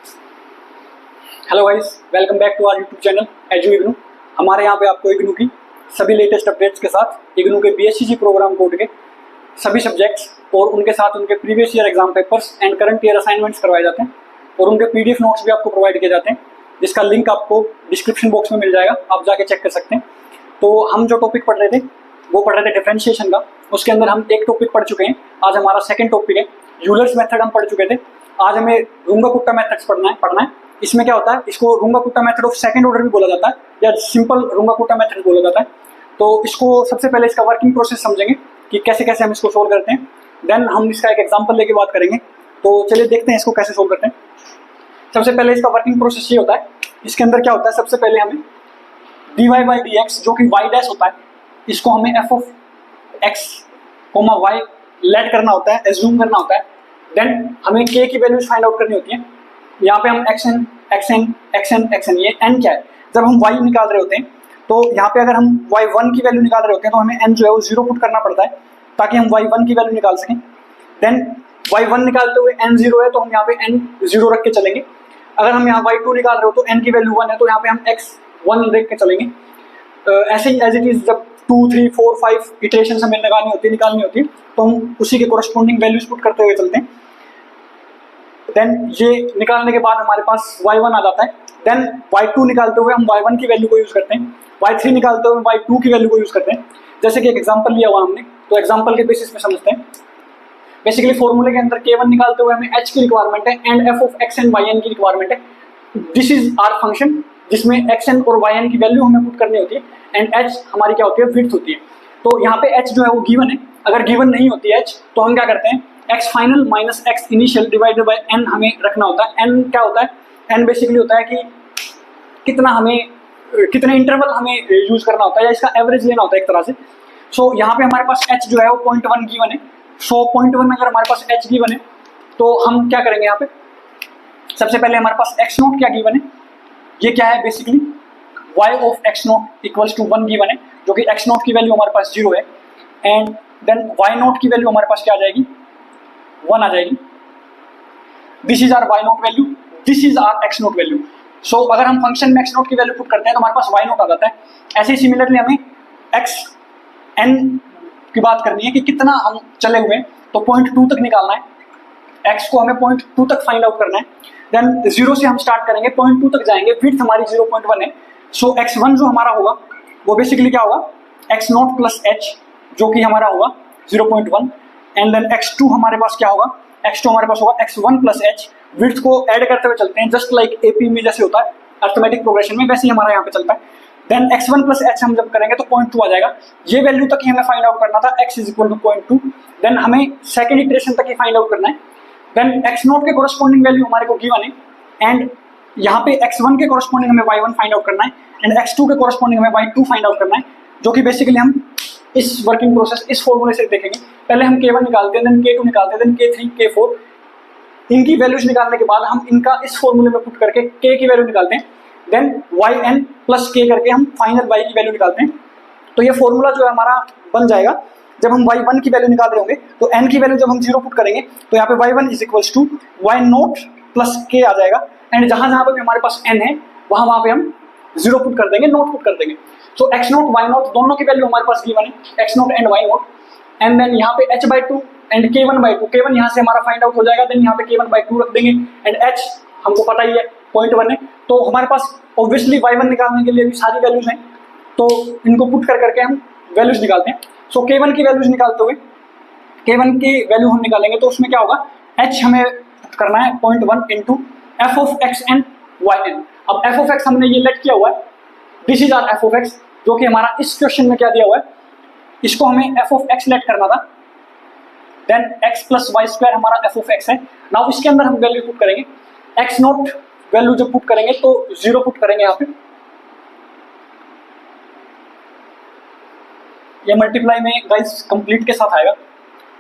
Hello guys, welcome back to our YouTube channel Edu IGNOU. हमारे यहाँ पे आपको इग्नू की सभी लेटेस्ट अपडेट्स के साथ इग्नू के बीएससीजी प्रोग्राम कोड के सभी सब्जेक्ट्स और उनके साथ उनके previous year exam papers and current year assignments करवाए जाते हैं और उनके पीडीएफ नोट्स भी आपको प्रोवाइड किए जाते हैं, जिसका लिंक आपको डिस्क्रिप्शन बॉक्स में मिल जाएगा, आप जाके चेक कर सकते हैं। तो हम जो टॉपिक पढ़ रहे थे वो पढ़ रहे थे डिफरेंशिएशन का। उसके अंदर हम एक टॉपिक पढ़ चुके हैं, आज हमारा सेकंड टॉपिक है यूलर्स मेथड हम पढ़ चुके थे। आज हमें रुंगा-कुट्टा मेथड्स पढ़ना है। इसमें क्या होता है, इसको रुंगा-कुट्टा मेथड ऑफ सेकंड ऑर्डर भी बोला जाता है या सिंपल रुंगा-कुट्टा मेथड बोला जाता है। तो इसको सबसे पहले इसका वर्किंग प्रोसेस समझेंगे कि कैसे कैसे हम इसको सोल्व करते हैं, देन हम इसका एक एग्जांपल लेके बात करेंगे। तो चलिए देखते हैं इसको कैसे सोल्व करते हैं। सबसे पहले इसका वर्किंग प्रोसेस ये होता है, इसके अंदर क्या होता है, सबसे पहले हमें dy बाई डी एक्स जो कि y डैश होता है, इसको हमें f of x, y let करना होता है, एज्यूम करना होता है। देन हमें k की वैल्यूज फाइंड आउट करनी होती है। यहाँ पे हम xn ये n क्या है, जब हम y निकाल रहे होते हैं तो यहाँ पे अगर हम y1 की वैल्यू निकाल रहे होते हैं तो हमें n जो है वो 0 पुट करना पड़ता है ताकि हम y1 की वैल्यू निकाल सकें। देन y1 निकालते हुए n 0 है तो हम यहाँ पे n 0 रख के चलेंगे। अगर हम यहाँ y2 निकाल रहे हो तो n की वैल्यू 1 है तो यहाँ पे हम x1 रख के चलेंगे। ऐसे ही एज इट इज जब 2, 3, 4, 5 इटरेशन हमें निकालनी होती है तो हम उसी के कोरस्पोंडिंग वैल्यूज पुट करते हुए चलते हैं। देन ये निकालने के बाद हमारे पास y1 आ जाता है। देन y2 निकालते हुए हम y1 की वैल्यू को यूज़ करते हैं, y3 निकालते हुए y2 की वैल्यू को यूज़ करते हैं। जैसे कि एक एग्जांपल लिया हुआ हमने, तो एग्जांपल के बेसिस में समझते हैं। बेसिकली फॉर्मूले के अंदर k1 निकालते हुए हमें h की रिक्वायरमेंट है and f of x and yn की रिक्वायरमेंट है। दिस इज आवर फंक्शन जिसमें xn और yn की वैल्यू हमें पुट करनी होती है एंड h हमारी क्या होती है, विड्थ होती है। तो यहाँ पे h जो है वो गिवन है। अगर गिवन नहीं होती है h तो हम क्या करते हैं, x final minus x initial divided by n हमें रखना होता है। n क्या होता है, n बेसिकली होता है कि कितने इंटरवल हमें यूज करना होता है या इसका एवरेज लेना होता है एक तरह से। सो यहाँ पे हमारे पास h जो है वो 0.1 गिवन है। सो 0.1 में अगर हमारे पास h गिवन है तो हम क्या करेंगे, यहाँ पे सबसे पहले हमारे पास x0 क्या गिवन है, ये क्या है basically y of x0 equals to 1 given है, जो कि x0 की वैल्यू हमारे पास 0 है एंड देन y0 की वैल्यू हमारे पास क्या आ जाएगी, 1 आ जाएगी। This is R y0 value, this is R x0 value. So अगर हम फंक्शन में x0 की वैल्यू पुट करते हैं तो हमारे पास y0 आ जाता है। ऐसे ही सिमिलरली हमें xn की बात करनी है कि कितना हम चले हुए हैं, तो 0.2 तक निकालना है। x को हमें 0.2 तक फाइंड आउट करना है। देन 0 से हम स्टार्ट करेंगे, 0.2 तक जाएंगे, विड्थ हमारी 0.1 है। सो x1 जो हमारा होगा वो बेसिकली क्या होगा, x0 प्लस h जो कि हमारा होगा 0.1 एंड देन x2 हमारे पास क्या होगा, x2 हमारे पास होगा x1 प्लस h। विड्थ को ऐड करते हुए चलते हैं, जस्ट लाइक एपी में जैसे होता है अर्थमेटिक प्रोग्रेशन में, वैसे ही हमारा यहाँ पे चलता है। देन x1 प्लस h हम जब करेंगे तो 0.2 आ जाएगा। ये वैल्यू तक ही हमें फाइंड आउट करना था, x is equal to 0.2। Then हमें सेकंड इटरेशन तक ही फाइंड आउट करना है। देन x0 के कोरस्पोंडिंग वैल्यू हमारे को गिवन है एंड यहाँ पे x1 के कोरस्पोंडिंग हमें y1 फाइंड आउट करना है एंड x2 के कोरस्पोंडिंग हमें y2 फाइंड आउट करना है, जो कि बेसिकली हम इस वर्किंग प्रोसेस इस फॉर्मूले से देखेंगे। पहले हम k1 निकालते हैं, देन k2 निकालते हैं, देन k3, k4। इनकी वैल्यूज निकालने के बाद हम इनका इस फॉर्मूले में पुट करके k की वैल्यू निकालते हैं। देन yn प्लस k करके हम फाइनल y की वैल्यू निकालते हैं। तो ये फॉर्मूला जो है हमारा बन जाएगा। जब हम y1 की वैल्यू निकाल रहे होंगे तो n की वैल्यू जब हम 0 पुट करेंगे तो यहाँ पे y1 is equals to y0 plus k आ जाएगा एंड जहाँ जहाँ पे हमारे पास n है वहाँ पे हम 0 पुट कर देंगे, नोट पुट कर देंगे। सो x0 y0 दोनों की वैल्यू हमारे पास गिवन है, x0 and y0 and then यहाँ पे h/2 एंड k1/2। k1 यहाँ से हमारा फाइंड आउट हो जाएगा, देन यहाँ पे k1/2 रख देंगे एंड h हमको पता ही है 0.1 है। तो हमारे पास ऑब्वियसली y1 निकालने के लिए भी सारी वैल्यूज हैं, तो इनको पुट करके हम वैल्यूज निकालते हैं। सो k1 की वैल्यूज निकालते हुए k1 की वैल्यू हम निकालेंगे तो उसमें क्या होगा, h हमें करना है 0.1 into f of x and yn। अब f ऑफ x हमने ये लेट किया हुआ है, this is our f of x, जो कि हमारा इस क्वेश्चन में क्या दिया हुआ है, इसको हमें f ऑफ x लेट करना था। Then x plus Y square हमारा f ऑफ x है। नाउ इसके अंदर हम वैल्यू पुट करेंगे, x0 वैल्यू जब पुट करेंगे तो 0 पुट करेंगे यहाँ पे, ये मल्टीप्लाई में गाइस कंप्लीट के साथ आएगा।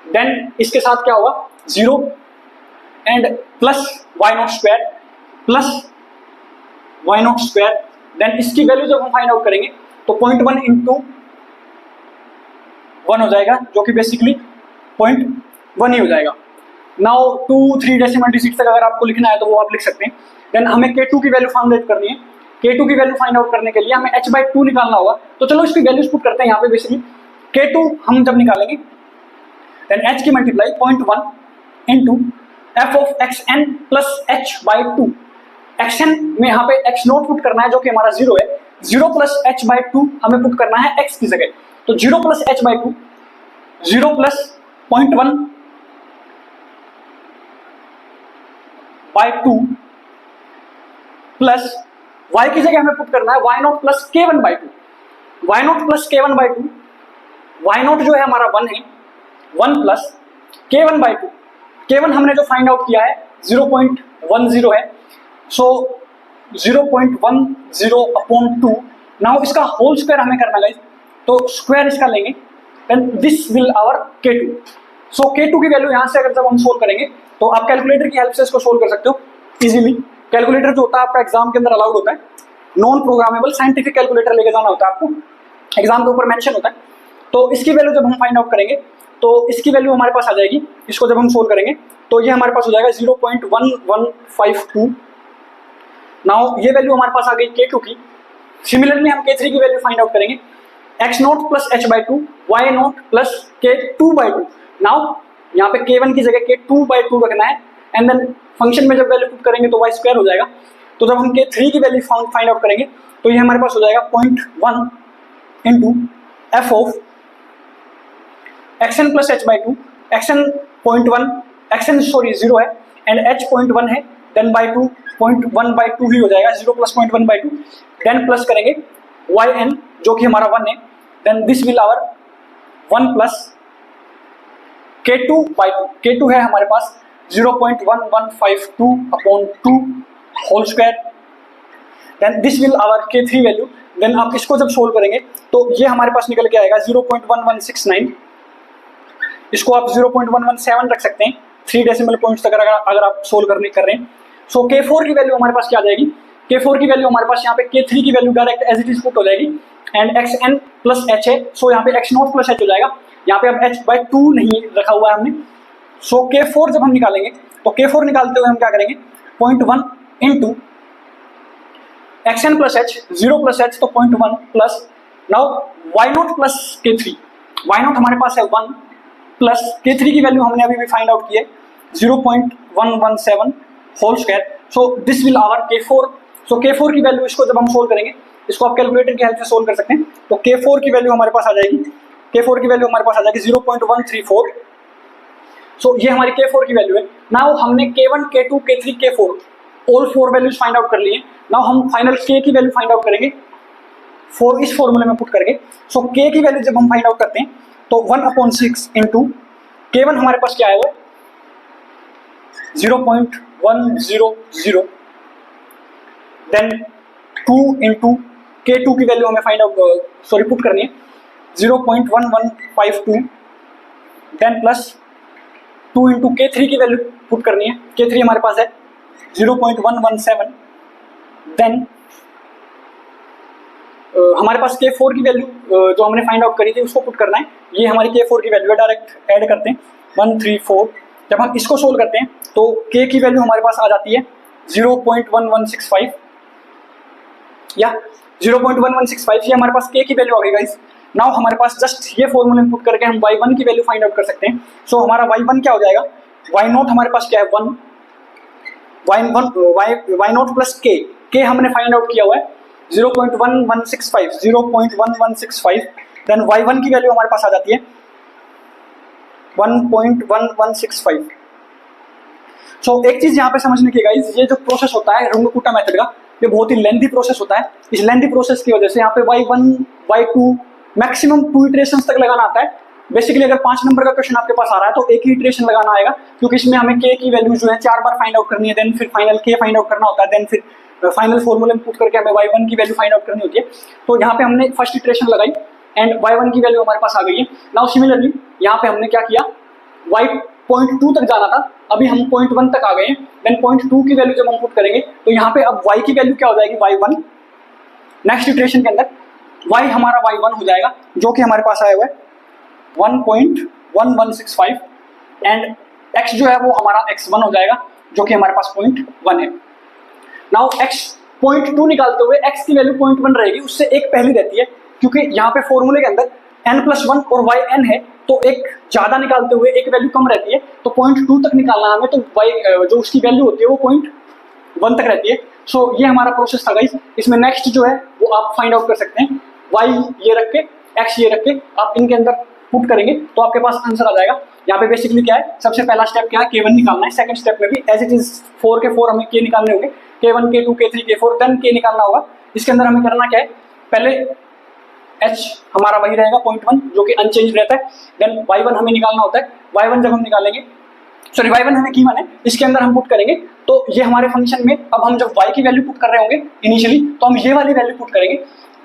देन इसके साथ क्या होगा, 0 and plus y0 square plus y0 square. Then इसकी वैल्यू जब हम फाइंड आउट करेंगे तो 0.1 इंटू 1 हो जाएगा, जो कि बेसिकली 0.1 ही हो जाएगा। नाउ 2-3 डेसिमल डिजिट तक अगर आपको लिखना है तो वो आप लिख सकते हैं। देन हमें K2 की वैल्यू फाइंड आउट करनी है। K2 की वैल्यू फाइंड आउट करने के लिए हमें h/2 निकालना होगा। तो चलो इसकी वैल्यूज पुट करते हैं यहाँ पे। बेसिकली K2 हम जब निकालेंगे देन h की multiply 0.1 into f of xn plus h/2। xn में यहाँ पे x0 पुट करना है जो कि हमारा 0 है। 0 प्लस h/2 हमें पुट करना है x की जगह। तो 0 plus h/2, 0 plus 0.1 by 2 plus y की जगह हमें पुट करना है y0 plus k1 by 2। y0 plus k1 by 2, y0 जो है हमारा 1 है, 1 प्लस k1 by 2। k1 हमने जो फाइंड आउट किया है 0.10 है, सो 0.10 अपॉन 2। नाउ इसका होल स्क्वायर हमें करना गाइस, तो स्क्वायर इसका लेंगे, then this will our K2। So K2 की वैल्यू यहाँ से अगर जब हम सोल्व करेंगे तो आप कैलकुलेटर की हेल्प से इसको सोल्व कर सकते हो इजीली। कैलकुलेटर जो होता है आपका एग्जाम के अंदर अलाउड होता है, नॉन प्रोग्रामेबल साइंटिफिक कैलकुलेटर लेके जाना होता है आपको, एग्जाम के ऊपर मेंशन होता है। तो इसकी वैल्यू जब हम फाइंड आउट करेंगे तो इसकी वैल्यू हमारे पास आ जाएगी। इसको जब हम सोल्व करेंगे तो ये हमारे पास हो जाएगा 0.1152। नाउ ये वैल्यू हमारे पास आ गई K2 की। सिमिलरली हम K3 की वैल्यू फाइंड आउट करेंगे, x0 plus h/2, y0 plus k2/2। Now यहाँ पे k1 की जगह k2/2 रखना है, एंड देन फंक्शन में जब वैल्यू पुट करेंगे तो y स्क्वायर हो जाएगा। तो जब हम K3 की वैल्यू फाइंड आउट करेंगे तो ये हमारे पास हो जाएगा 0.1 into f of xn plus h/2। xn 0.1, xn sorry 0 है एंड h 0.1 है, देन बाई 2, 0.1/2 ही हो जाएगा, 0 प्लस 0.1/2। देन प्लस करेंगे yn जो कि हमारा 1 है, then this will our 1 plus k2/2। k2 है हमारे पास 0.1152 upon 2 whole square, then this will our K3 value. Then आप इसको जब सोल्व करेंगे तो ये हमारे पास निकल के आएगा 0.1169। इसको आप 0.117 रख सकते हैं 3 डेसिमल पॉइंट्स तक अगर आप सोल्व कर रहे हैं। सो K4 की वैल्यू हमारे पास क्या आ जाएगी? K4 की वैल्यू हमारे पास यहाँ पे K3 की value direct as it is put हो जाएगी, एंड xn प्लस h है, सो यहाँ पे x0 प्लस h हो जाएगा। यहाँ पे अब h/2 नहीं रखा हुआ है हमने। सो K4 जब हम निकालेंगे तो K4 निकालते हुए हम क्या करेंगे, 0.1 into xn plus h, 0 plus h तो 0.1 plus now y0 plus K3। y0 हमारे पास है 1 प्लस K3 की वैल्यू हमने अभी भी फाइंड आउट की है 0.117 whole square. So this will our K4। So K4 की वैल्यू इसको जब हम सोल्व करेंगे, इसको आप कैलकुलेटर की हेल्प से सोल्व कर सकते हैं, तो K4 की वैल्यू हमारे पास आ जाएगी, K4 की वैल्यू हमारे पास आ जाएगी 0.134। सो ये हमारी K4 की वैल्यू है। नाउ हमने K1, K2, K3, K4 all 4 values find out कर लिए। नाउ हम फाइनल K की वैल्यू फाइंड आउट करेंगे इस फॉर्मूले में पुट करके। सो K की वैल्यू जब हम फाइंड आउट करते हैं तो 1/6 इंटू K1 हमारे पास क्या है वो 0.100, देन 2 इंटू K2 की वैल्यू हमें फाइंड आउट पुट करनी है 0.1152, देन प्लस 2 इंटू K3 की वैल्यू पुट करनी है, K3 हमारे पास है 0.117, देन हमारे पास K4 की वैल्यू जो हमने फाइंड आउट करी थी उसको पुट करना है। ये हमारी K4 की वैल्यू है, डायरेक्ट ऐड करते हैं 134। जब हम इसको सोल्व करते हैं तो K की वैल्यू हमारे पास आ जाती है 0.1165 या 0.1165। ये हमारे पास K की वैल्यू आ गई गाइस। नाउ हमारे पास जस्ट ये फॉर्मूले में पुट करके हम y1 की वैल्यू फाइंड आउट कर सकते हैं। सो हमारा y1 क्या हो जाएगा, y0 हमारे पास क्या है 1, y0 प्लस k हमने फाइंड आउट किया हुआ है 0.1165, देन y1 की वैल्यू हमारे पास आ जाती है 1.1165। सो एक चीज यहाँ पे समझने की गाइस, ये जो प्रोसेस होता है रुंगकुटा मेथड का, ये बहुत ही लेंथी प्रोसेस होता है। इस लेंथी प्रोसेस की वजह से यहाँ पे y1, y2 मैक्सिमम 2 इटरेशंस तक लगाना आता है। बेसिकली अगर 5 नंबर का क्वेश्चन आपके पास आ रहा है तो एक ही इटरेशन लगाना आएगा, क्योंकि इसमें हमें k की वैल्यू जो है 4 बार फाइंड आउट करनी है, देन फिर फाइनल k फाइंड आउट करना होता है, देन फिर फाइनल फॉर्मूले में पुट करके हमें y1 की वैल्यू फाइंड आउट करनी होती है। तो यहाँ पे हमने फर्स्ट इटरेशन लगाई एंड y1 की वैल्यू हमारे पास आ गई है। नाउ सिमिलरली यहाँ पे हमने क्या किया, y 0.2 तक जाना था, अभी हम 0.1 तक आ गए हैं, देन 0.2 की वैल्यू जब हम पुट करेंगे तो यहाँ पे अब y की वैल्यू क्या हो जाएगी y1। नेक्स्ट इटरेशन के अंदर y हमारा y1 हो जाएगा जो कि हमारे पास आया हुआ है 1.1165, एंड x जो है वो हमारा x1 हो जाएगा जो कि हमारे पास 0.1 है। नाउ x 0.2 निकालते हुए x की वैल्यू 0.1 रहेगी, उससे एक पहली रहती है क्योंकि यहाँ पे फॉर्मूले के अंदर n+1 और yn है, तो एक ज्यादा निकालते हुए एक वैल्यू कम रहती है, तो 0.2 तक निकालना है हमें, तो y जो उसकी वैल्यू होती है वो 0.1 तक रहती है। सो ये हमारा प्रोसेस था गाइस। इसमें नेक्स्ट जो है वो आप फाइंड आउट कर सकते हैं, y ये रख के x ये रख के आप इनके अंदर पुट करेंगे तो आपके पास आंसर आ जाएगा। यहाँ पे बेसिकली क्या है, सबसे पहला स्टेप क्या है, k1 निकालना है। सेकंड स्टेप में भी एज इट इज 4 के 4 हमें k निकालने होंगे, k1 k2 k3 k4 then k निकालना होगा। इसके अंदर हमें करना क्या है, पहले h हमारा वही रहेगा 0.1 जो कि अनचेंज रहता है, देन y1 हमें निकालना होता है। y1 जब हम निकालेंगे, सॉरी y1 हमें कीवन है, इसके अंदर हम पुट करेंगे तो ये हमारे फंक्शन में अब हम जब y की वैल्यू पुट कर रहे होंगे इनिशियली तो हम ये वाली वैल्यू पुट करेंगे,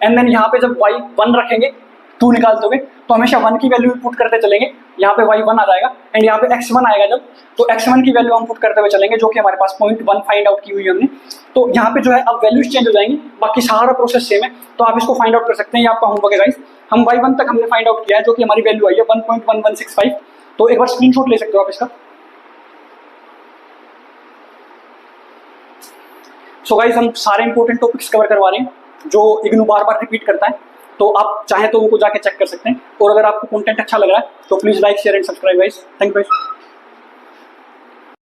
एंड देन यहाँ पे जब y1 रखेंगे 2 निकालते हुए तो हमेशा 1 की वैल्यू पुट करते चलेंगे, यहाँ पे y1 आ जाएगा एंड यहाँ पे x1 आएगा जब, तो x1 की वैल्यू हम पुट करते हुए चलेंगे जो कि हमारे पास 0.1 फाइंड आउट की हुई है हमने। तो यहाँ पे जो है अब वैल्यूज चेंज हो जाएंगी, बाकी सारा प्रोसेस सेम है, तो आप इसको फाइंड आउट कर सकते हैं, ये आपका होमवर्क है गाइस। हम y1 तक हमने फाइंड आउट किया है जो कि हमारी वैल्यू आई है 1.1165, तो एक बार स्क्रीनशॉट ले सकते हो आप इसका। सो गाइस हम सारे इंपॉर्टेंट टॉपिक्स कवर करवा रहे हैं जो इग्नू बार बार रिपीट करता है, तो आप चाहें तो उनको जाके चेक कर सकते हैं। और अगर आपको कंटेंट अच्छा लग रहा है तो please like share and subscribe guys. Thank you guys.